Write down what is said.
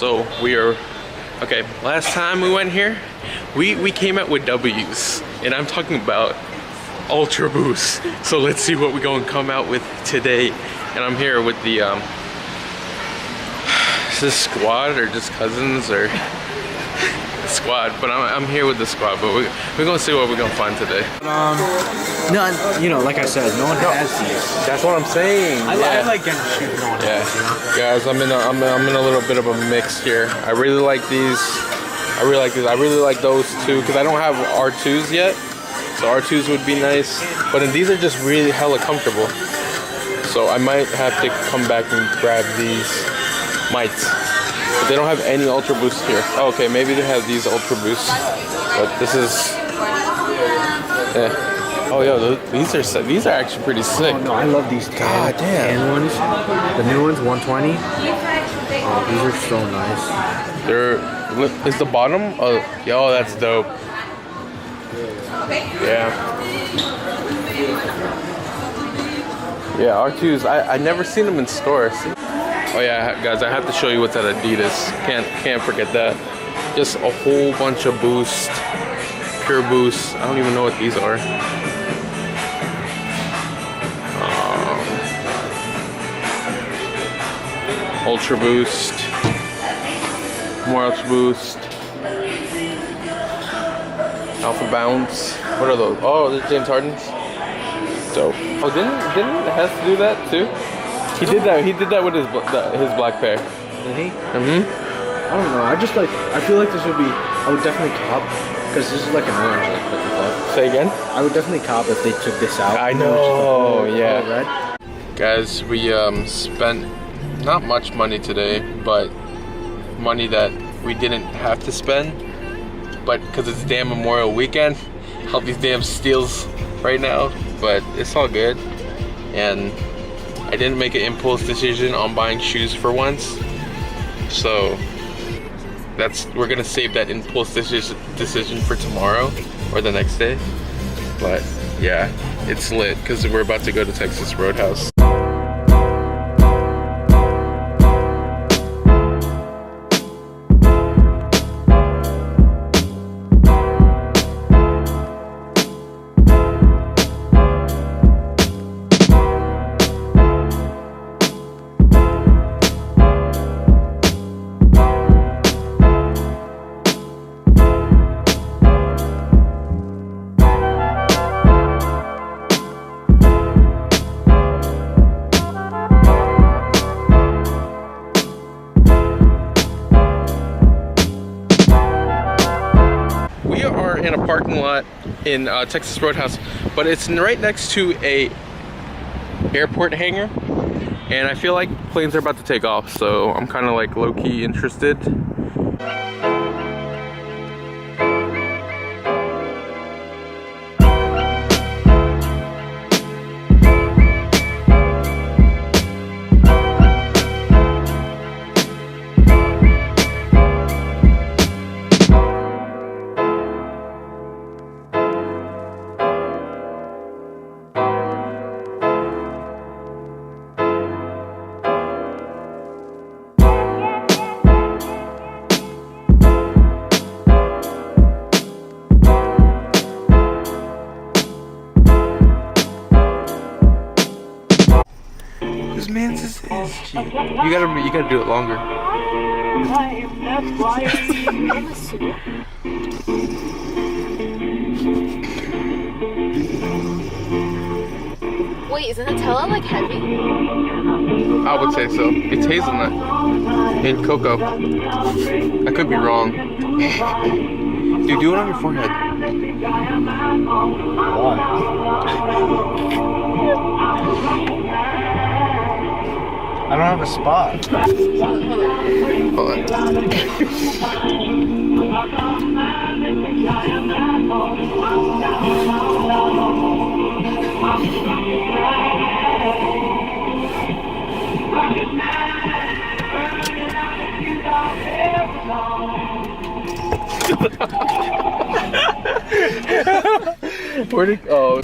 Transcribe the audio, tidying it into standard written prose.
So we are, okay, last time we went here, we came out with W's, and I'm talking about Ultra Boost. So let's see what we're going to come out with today. And I'm here with the, is this squad or just cousins or squad? But I'm here with the squad, but we're going to see what we're going to find today. No, you know, like I said, no one has these. That's what I'm saying. I like getting shoes. No one has, you know? Guys, I'm in a little bit of a mix here. I really like these. I really like these. I really like those too because I don't have R2s yet. So R2s would be nice. But then these are just really hella comfortable. So I might have to come back and grab these. Might. But they don't have any Ultra Boosts here. Oh, okay, maybe they have these Ultra Boosts. But this is... yeah. Oh, yo, these are actually pretty sick. Oh, no, I love these God damn. tan ones. The new ones, 120. Oh, these are so nice. Is the bottom? Oh, yo, that's dope. Yeah. Yeah, R2s. I never seen them in stores. Oh yeah, guys, I have to show you what's at Adidas. Can't forget that. Just a whole bunch of Boost, Pure Boost. I don't even know what these are. Ultra Boost, more Ultra Boost, Alpha Bounce. What are those? Oh, this is James Harden's. Dope. Oh, didn't Hess do that too? He did that with his black pair. Did he? Mm-hmm. I don't know. I feel like this would be. I would definitely cop because this is like an orange. Like what the fuck? Say again? I would definitely cop if they took this out. I know. Yeah. Red. Guys, we spent not much money today, but money that we didn't have to spend. But because it's damn Memorial Weekend, all these damn steals right now. But it's all good. And I didn't make an impulse decision on buying shoes for once. So we're gonna save that impulse decision for tomorrow or the next day. But yeah, it's lit because we're about to go to Texas Roadhouse. In a parking lot in Texas Roadhouse, but it's right next to a airport hangar, and I feel like planes are about to take off, so I'm kind of like low-key interested. Man, this is cheap. You gotta do it longer. Wait, isn't Nutella like heavy? I would say so. It's hazelnut and cocoa. I could be wrong. Dude, do it on your forehead. Why? I don't have a spot. Hold on. Where'd it go?